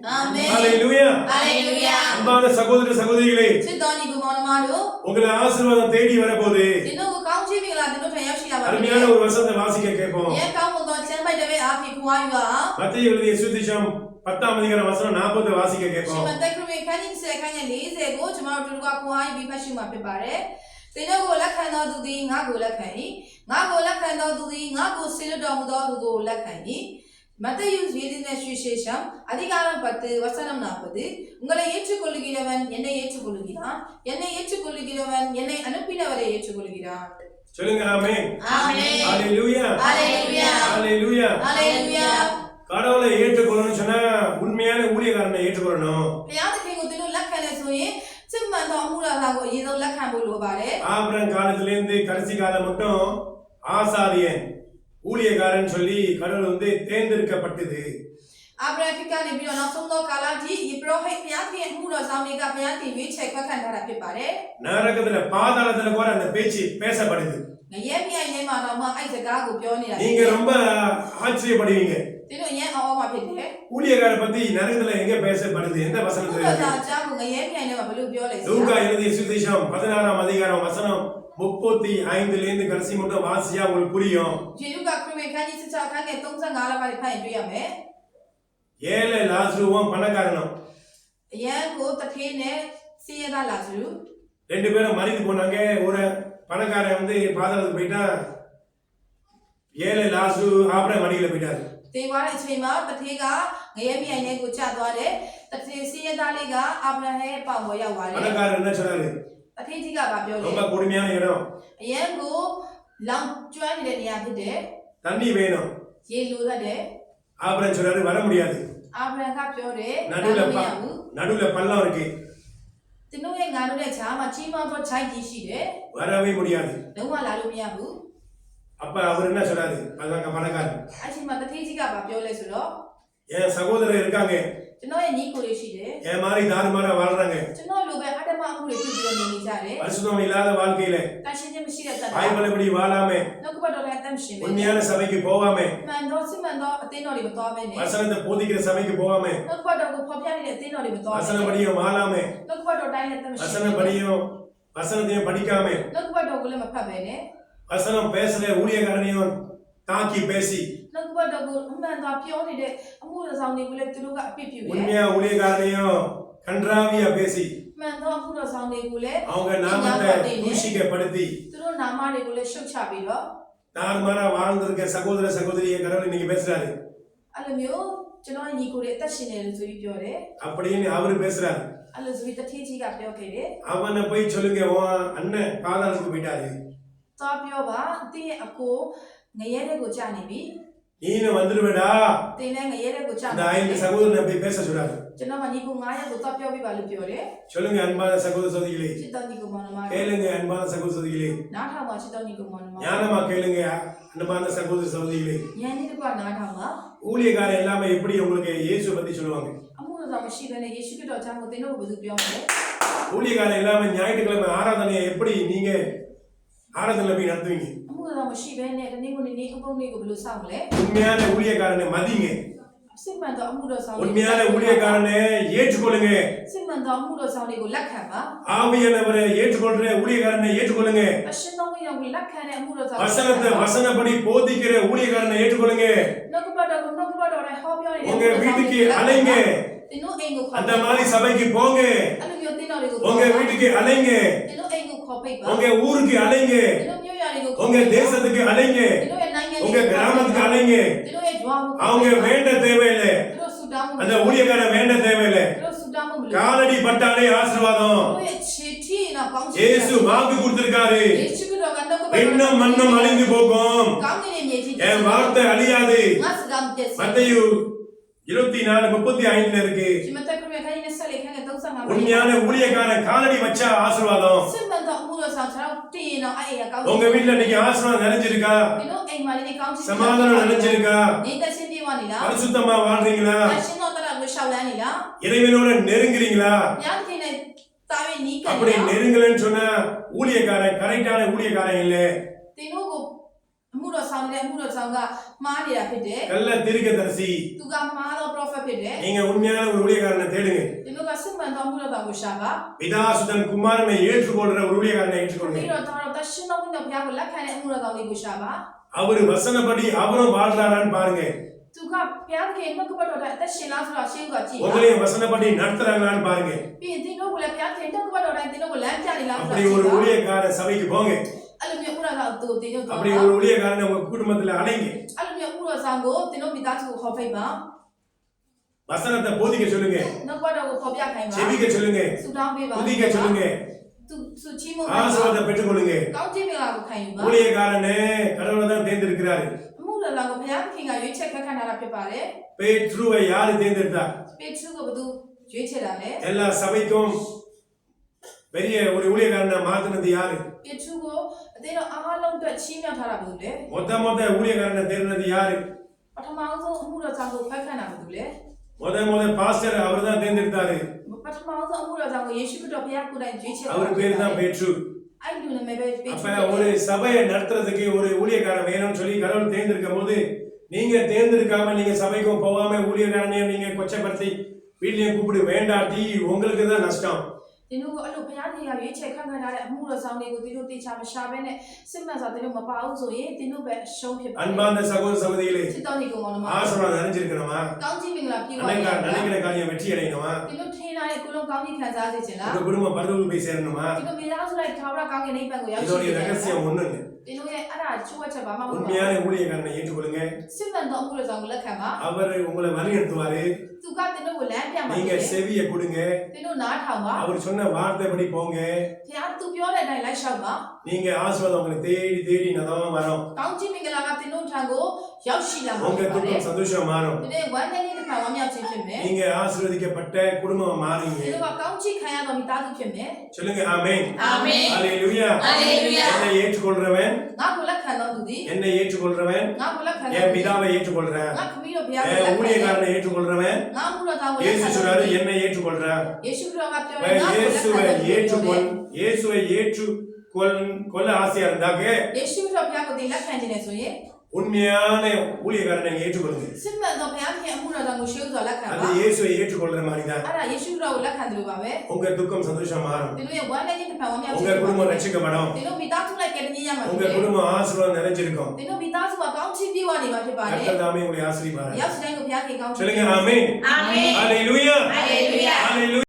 Amen. Hallelujah. Hallelujah. அன்பான சகோதர சகோதரிகளே, சித்தானிக்கு மனமாடு உங்களை ஆசீர்வாதம் தேடி வரப்போகுது. தினோக்கு காஞ்சிவிங்களா தினோட்ட யக்ஷியா வர. அருமையான ஒரு வசனத்தை வாசிக்க கேட்போம். ஏன் காமுதோ செம்பைடவே ஆபி குவாயுவா. மத்தேயு எழுதிய சுவிசேஷம் 10ஆம் அதிகாரம் வசனம் 40 வாசிக்க கேட்போம். 시만테크루의 칸인세 칸의 리세고 주마우들과 구하이 비파시마 페바레 तेनो고 लखनो दुदी nga고 लखनी ngago लखनो दुदी ngago सिलडोमुदो दुदो लखनी மத்தேயு எழுதின சுவிசேஷம் அதிகாரம் 10 வசனம் 40 உங்களை ஏற்றுக்கொள்கிறவன் என்னை ஏற்றுக்கொள்கிறான் என்னை ஏற்றுக்கொள்கிறவன் என்னை அனுப்பினவரை ஏற்றுக்கொள்கிறான். சொல்லுங்க ஆமென். ஆமென். ஹalleluya. ஹalleluya. ஹalleluya. ஹalleluya. கடவுளை ஏற்றுக்கொள்ளணும்னு சொன்னா உண்மையான ஊழியக்காரனை ஏற்றுக்கொள்ளணும். பியாதகேங்கோ தினோ லக்கனே சோயே சிம்மந்தோ அமுராகாகோ ஏதோ லக்கன் போலோ பாரே. ஆபிரகாம் காலத்துல இருந்து கடைசி காலம் மட்டும் ஆசாரியன் ஊழியக்காரன் சொல்லி கடவுள் தேர்ந்தெடுக்கப்பட்டது. 아브라함이 비로 나성도 갈라지 이브라힘 பியாதகே மூரோ சாமிகா பியாதி வீச்சை கக்கண்டரா பிபாரே. நரகத்துல பாதாளத்துல கூட அந்த பேச்சு பேசப்படுது. ஏமியா நேமானாமா ஐசகாகோ பியோனிரா. நீங்க ரொம்ப ஆச்சரியப்படுவீங்க. தினோ ஏன் ஆவமா பிதே. ஊழியக்காரரை பத்தி நரகத்துல எங்க பேசப்படுது? எந்த வசனத்துல இருக்கு? ஜாகுங்க ஏமியா நேமா பலு பியோலே. லூக்கா எழுதிய சுவிசேஷம் 16ஆம் அதிகாரம் வசனம் 35ல இருந்து கடைசி மட்டும் வாசியா உங்களுக்கு புரியும். ஜெருகா குருமே கானி சிச்சா கானே 34 பாரி பாய் பியாமே. ஏழை லாசருவும் பணக்காரனும் ஏங்கோ தகேனே சியதா லாசரு ரெண்டு பேரும் மரித்து போனாங்க. ஒரு பணக்காரன் பாதாளத்துக்கு போயிட்டா, ஏழை லாசரு ஆபிரகாம் மடியில போயிட்டாரு. தேவார இஸ்மைமா தகேகா ஏமியா நேகோ சாத்வாரே தகே சியதா லேகா ஆபிரஹே பாவோ யாவாரே. பணக்காரன் என்ன சொன்னாரு? தகேஜிகா பா பியோலே. ரொம்ப கொடுமையான இடம், ஏங்கோ லம் ச்சுவானிலே நியா பிதே. தண்ணி வேணும். ஏலூதே ஆபிரகாம் சொன்னாரு வர முடியாது. ஆபிரகா பியோரே நடுவுல பள்ளம் இருக்கு, தினோயே ngarude chama chima to chai ji shide வரவே முடியாது. lonwa la lo mya bu. அப்ப அவர் என்ன சொன்னாரு? அங்க பணக்காரன், achima tathejika ba pyo le so do என் சகோதரர் இருக்காங்க, tinoye ni ko le shide என் மாதிரி தாறுமாறா வாழ்றாங்க, tino lo be adama amu le pyu pyo ni ja le பரிசுத்தம் இல்லாத வாழ்க்கையில tashin je mishi da ta வாய்மலபடி வாழாம nokba do la tam shin me உண்மையான சபைக்கு போகாம man do sim do atin no le to me ne வசனத்தை போதிக்கிற சபைக்கு போகாம nokba do ko phopya ni atin no le to me வசனப்படியும் வாழாம nokba do dai le tam shin வசனப்படியும் வசனத்தையும் படிக்காம nokba do ko le ma pha be ne வசனம் பேசுற ஊழியக்காரனையும் தாக்கி பேசி nokba do ko man do pyo ni de amu la saung ni ko le tu ga apit pyu le உண்மையா ஊழியக்காரனையும் கன்றாவியா பேசி man do amu la saung ni ko le அவங்க நாமத்தை தூஷிக்கப்படுத்தி tu nama ni ko le shuk cha bi do தாறுமாறா வாழ்ந்திருக்க சகோதர சகோதரியை கடவுள் இன்னைக்கு பேசுறாரு.အဲ့လိုမျိုးကျွန်တော်ညီကိုတွေအသက်ရှင်နေတယ်ဆိုပြီးပြောတယ် அப்படின்னு அவரு பேசுறாரு. ။အဲ့လိုဆိုပြီးတထေးကြီးကပြောခဲ့တယ် அவனை போய் சொல்லுங்க, உன் அண்ணன் பாதாளத்துக்கு போயிட்டாரு, ။သွားပြောပါတင်းရဲ့အကိုငရဲတဲ့ကိုကြာနေပြီ நீனும் வந்துடுவேடா. ။တင်းလည်းငရဲတဲ့ကိုကြာ இந்தနေပြီ 5 சகோதரனை போய் பேச சொல்றாரு. ။ကျွန်တော်ကညီကို9ရက်ကိုသွားပြောပြပါလို့ပြောတယ် சொல்லுங்க அன்பான சகோதர சகோதரிகளே, ။ချစ်တော်ညီကိုမောင်နှမ கேளுங்க அன்பான சகோதர சகோதரிகளே, နားထောင်ပါချစ်တော်ညီကိုမောင်နှမ ஞானமா கேளுங்க அன்பான சகோதர சகோதரிகளே. ။ဉာဏ်နဲ့တကွနားထောင်ပါ ஊழியக்காரர் எல்லாமே எப்படி உங்களுக்கு இயேசு பத்தி சொல்லுவாங்க? ။အမှုတော်မရှိဘဲနဲ့ယေရှုခရစ်တော်ကြောင့်တင်းတို့ကိုဘယ်သူပြောမလဲ ஊழியக்காரர் எல்லாமே ஞாயிற்றுக்கிழமை ஆராதனையை எப்படி நீங்க ஆராதனை போய் நடத்துவீங்க? ။အမှုတော်မရှိဘဲနဲ့တနေ့ကိုနေ့အပုံလေးကိုဘယ်လိုစောင့်မလဲ உண்மையான ஊழியக்காரனை மதிங்க. ။စစ်မှန်သောအမှုတော်ဆောင် உண்மையான ஊழியக்காரனை ஏற்றுக்கொள்ளுங்க. စစ်မှန်သောအမှုတော်ဆောင်တွေကိုလက်ခံပါ ஆவியானவரை ஏற்றுக்கொள்ற ஊழியக்காரனை ஏற்றுக்கொள்ளுங்க. ။အရှင်တော်ဝိညာဉ်ကိုလက်ခံတဲ့အမှုတော်ဆောင် வசனத்தை வசனப்படி போதிக்கிற ஊழியக்காரனை ஏற்றுக்கொள்ளுங்க. နှုတ်ကပတ်တော်ကိုနှုတ်ကပတ်တော်နဲ့ဟောပြောနေတဲ့ உங்க வீட்டுக்கு அலைங்க, တင်းတို့အိမ်ကိုခေါ် அந்த மாதிரி சபைக்கு போங்க. အဲ့လိုမျိုးတင်းတော်တွေကို உங்க வீட்டுக்கு அலைங்க, တင်းတို့အိမ်ကိုခေါ်ပိတ်ပါ உங்க ஊருக்கு அலைங்க, တင်းတို့မြို့ရွာတွေကိုခေါ် உங்க தேசத்துக்கு அலைங்க, တင်းတို့ရဲ့နိုင်ငံ உங்க கிராமத்துக்கு அலைங்க. တင်းတို့ရဲ့ဂျွာကို அவங்க வேண்ட தேவையில்லை, တင်းတို့ဆူတောင်းမှု அந்த ஊழியக்காரன் வேண்ட தேவையில்லை. တင်းတို့ဆူတောင်းမှုမလို့ காலடி பட்டாலே ஆசீர்வாதம். တို့ရဲ့ခြေထိနော်ကောင်းချီး இயேசு வாக்கு கொடுத்திருக்காரு. ယေရှုခရစ်တော်ကနှုတ်ကပတ် விண்ணும் மண்ணும் அழிந்து போகும், ကောင်းကင်ရဲ့မြေကြီး என் வார்த்தை அழியாது. ငါစကားမပြတ်စေ மத்தேயு 24:35 இருக்கு. ဒီမတက်ခရစ်ခန်းနဲ့ဆက်လက်ခန်းနဲ့35 உண்மையான ஊழியக்காரன் காலடி வச்சா ஆசீர்வாதம். စစ်မှန်သောအမှုတော်ဆောင်ကျွန်တော်တည်ရင်တော့အဲ့အရာကောင်း உங்க வீட்டுல இன்னைக்கு ஆசீர்வாதம் நிறைஞ்சிருக்கா? တင်းတို့အိမ်မှာလည်းကောင်းချီး சமாதானம் நிறைஞ்சிருக்கா? နေတဲ့စင်ပြေဝနေလား பரிசுத்தமா வாழ்றீங்களா? အရှင်တော်တရားကိုရှောက်လန်းနေလား இறைவனோட நெருங்குறீங்களா? ဘုရားသခင်နဲ့တာဝေနီးကပ် அப்படி လား நெருங்கலன்னு சொன்னா ஊழியக்காரன் கரெக்டான ஊழியக்காரன் இல்ல. တင်းတို့ကို မှုတော်ဆောင်တဲ့မှုတော်ဆောင်ကမှားနေတာဖြစ်တယ် கள்ள தீர்க்கதரிசி သူကမှားတော့ prophet ဖြစ်တယ် நீங்க உண்மையான ஒரு ஊழியக்காரனை தேடுங்க ဒီလိုကစစ်မှန်သောမှုတော်ဆောင်ကိုရှာပါ பிதாசுதன் குமாரனை ஏற்றுக்கொள்ற ஒரு ஊழியக்காரனை ஏற்றுக்கொள்ளுங்க ပြီးတော့တော်တရှင်တော်ဘုရားကိုလက်ခံတဲ့အမှုတော်ဆောင်လေးကိုရှာပါ அவரு வசனப்படி அவரும் வாழ்றாரான்னு பாருங்க သူကဘုရားခင်နှုတ်ကပတ်တော်တဲ့အသက်ရှင်လားဆိုတော့ရှင်းကကြည့်ပါ உங்களையும் வசனப்படி நடத்துறாங்களான்னு பாருங்க ပြီးရင်သင်တို့ကိုလည်းဘုရားခင်နှုတ်ကပတ်တော်တိုင်းသင်တို့ကိုလမ်းပြနေလားဆို அப்படி တော့ ஒரு ஊழியக்கார சபைக்கு போங்க အဲ့လိုမျိုးဥရဆောင်သူကိုသင်တို့တော့ அப்படி ஒரு ஊழியக்காரனை உங்க குடும்பத்துல அடைங்க အဲ့လိုမျိုးဥရဆောင်ကိုသင်တို့မိသားစုကိုခေါ်ဖိတ်ပါ வசனத்தை போதிக்க சொல்லுங்க နှုတ်ကပတ်တော်ကိုခေါ်ပြခိုင်းပါ ஜெபிக்க சொல்லுங்க ဆုတောင်းပေးပါ துதிக்க சொல்லுங்க သူချီးမွမ်းပါ ஆசீர்வாதத்தை பெற்றுக்கொள்ளுங்க ကောင်းခြင်းမင်္ဂလာကိုခံယူပါ ஊழியக்காரனை கடவுளை தான் தேர்ந்தெடுக்கிறாரு အမှုတော်ဆောင်ကိုဘုရားခင်ကရွေးချယ်ခန့်ထားတာဖြစ်ပါတယ် பேதுருவை யாரு தேர்ந்தெடுத்தா ပေထရုကိုဘယ်သူရွေးချယ်တာလဲ எல்லா சபைக்கும் பெரிய ஒரு ஊழியக்காரனை மாத்தினது யாரு ပေထရုကိုအသေးတော်အားလုံးအတွက်ချီးမြှောက်ထားတာဘယ်သူလဲ மொத்த ஊழியக்காரனை தேர்ந்தது யாரு ပထမဆုံးအမှုတော်ဆောင်ကိုဖက်ခန့်တာဘယ်သူလဲ முத பாஸ்டர் அவர் தான் தேர்ந்தெடுத்தாரு ပထမဆုံးအမှုတော်ဆောင်ကိုယေရှုခရစ်တော်ဘုရားကိုယ်တိုင်ရွေးချယ် அவர் பேரு தான் பேட்ரு အဲ့ဒီလိုနာမည်ပဲပေထ அப்ப ရု ஒரு சபையை நடத்துறதுக்கு ஒரு ஊழியக்காரன் வேணும்னு சொல்லி கடவுள் தேர்ந்தெடுக்கும் போது நீங்க தேர்ந்தெடுக்காம நீங்க சபைக்கும் போகாம ஊழியக்காரனையும் நீங்க கொச்சப்படுத்தி வீட்லயும் கூப்பிடு வேண்டாட்டி உங்களுக்கு தான் நஷ்டம் သင်တို့ကအဲ့လိုဘုရားခင်ကရွေးချယ်ခန့်ထားတဲ့အမှုတော်ဆောင်တွေကိုသင်တို့တေချာမရှာဘဲနဲ့စစ်မှန်စွာသင်တို့မပါဘူးဆိုရင်သင်တို့ပဲအရှုံးဖြစ်ပါ அன்பார்ந்த சகோதர சகோதரிகளே စစ်တောင်းနေကုန်အောင် ஆசீர்வாதம் நிறைஞ்சிருக்கணுமா ကောင်းခြင်းမင်္ဂလာပြုပါ நினைக்கிற காரியம் வெற்றி அடையணுமா သင်တို့ထင်လာတဲ့ကိုလုံးကောင်းကြီးခံစားစေချင်လား உங்க குடும்பம் பரலோகம் போய் சேரணுமா သင်တို့မိသားစုလိုက်ထာဝရကောင်းကင်နိဗ္ဗာန်ကိုရောက်ရှိ இதோடைய စေချင်လား ரகசியம் ஒண்ணுங்க သင်တို့ရဲ့အဲ့ဒါချိုးဝှက်ချက်ပါမှမဟုတ်ပါဘူး உண்மையான ஊழியக்காரனை ஏற்றுக்கொள்ளுங்க စစ်မှန်သောအမှုတော်ဆောင်ကိုလက်ခံပါ அவர் உங்களை வழிநடத்துவாரு သူကသင်တို့ကိုလမ်းပြမှာ நீங்க செவிய கொடுங்க သင်တို့နားထောင်ပါ அவர் சொன்ன வார்த்தைப்படி போங்க ဘုရားသူပြောတဲ့အတိုင်းလိုက်လျှောက်ပါ நீங்க ஆசீர்வாதம் உங்களை தேடி தேடி நதமா வரும் ကောင်းခြင်းမင်္ဂလာကသင်တို့ထံကိုရောက်ရှိလာမှာ உங்க ဖြစ်ပါတယ် துக்கம் சந்தோஷம் மாறும் ဒီနေ့ဝမ်းနည်းတဲ့ခါဝမ်းမြောက်ခြင်းဖြစ်မယ် நீங்க ஆசீர்வதிக்கப்பட்ட குடும்பமா மாறுவீங்க ဒီလိုကကောင်းချီးခံရတော်မိသားစုဖြစ်မယ် சொல்லுங்க ஆமென் အာမင် ஹalleluya ဟာလေလုယာ என்னை ஏற்றுக்கொள்றவன் ငါကိုလက်ခံတော်သူသည် என்னை ஏற்றுக்கொள்றவன் ငါကိုလက်ခံတော် என் பிதாவை ஏற்றுக்கொள்றேன் ငါခမီးတော်ဘုရားကို என் လက်ခံ ஊழியக்காரனை ஏற்றுக்கொள்றவன் ငါမှုတော်သားကိုလက် இயேசு ခံ சொல்றாரு என்னை ஏற்றுக்கொள்றான் ယေရှုခရစ်တော်ကပြောတယ်ငါကိုလက်ခံ இயேசுவை တော် இயேசுவை ஏற்றுக்கொள்ள ஆசையா இருந்தாக்க ယေရှုခရစ်တော်ဘုရားကိုသင်လက်ခံခြင်းနဲ့ဆိုရင် உண்மையான ஊழியக்காரனை நீங்க ஏற்றுக்கொள்ளுங்க စစ်မှန်သောဘုရားခင်အမှုတော်သားကိုရှေးဥစွာလက်ခံပါ அது இயேசுவை ஏற்றுக்கொள்ற மாதிரி தான் အဲ့ဒါယေရှုခရစ်တော်ကိုလက်ခံတယ်လို့ပါပဲ உங்க துக்கம் சந்தோஷம் மாறும் သင်တို့ရဲ့ဝမ်းနည်းခြင်းတစ်ခါဝမ်းမြောက် உங்க ခြင်း குடும்பம் ரட்சிக்கப்படும் သင်တို့မိသားစုလိုက်ကတည်းကရမှာ உங்க ဖြစ်တယ် குடும்பம் ஆசீர்வாதம் நிறைஞ்சிருக்கும் သင်တို့မိသားစုမှာကောင်းချီးပြည့်ဝနေမှာဖြစ်ပါတယ် கர்த்தர் தாமே உங்களை ஆசீர்வதிப்பார் ရောက်စတိုင်းကိုဘုရားခင်ကောင်းချီး சொல்லுங்க ஆமென் အာမင် ஹalleluya ဟာလေလုယာ ஹalleluya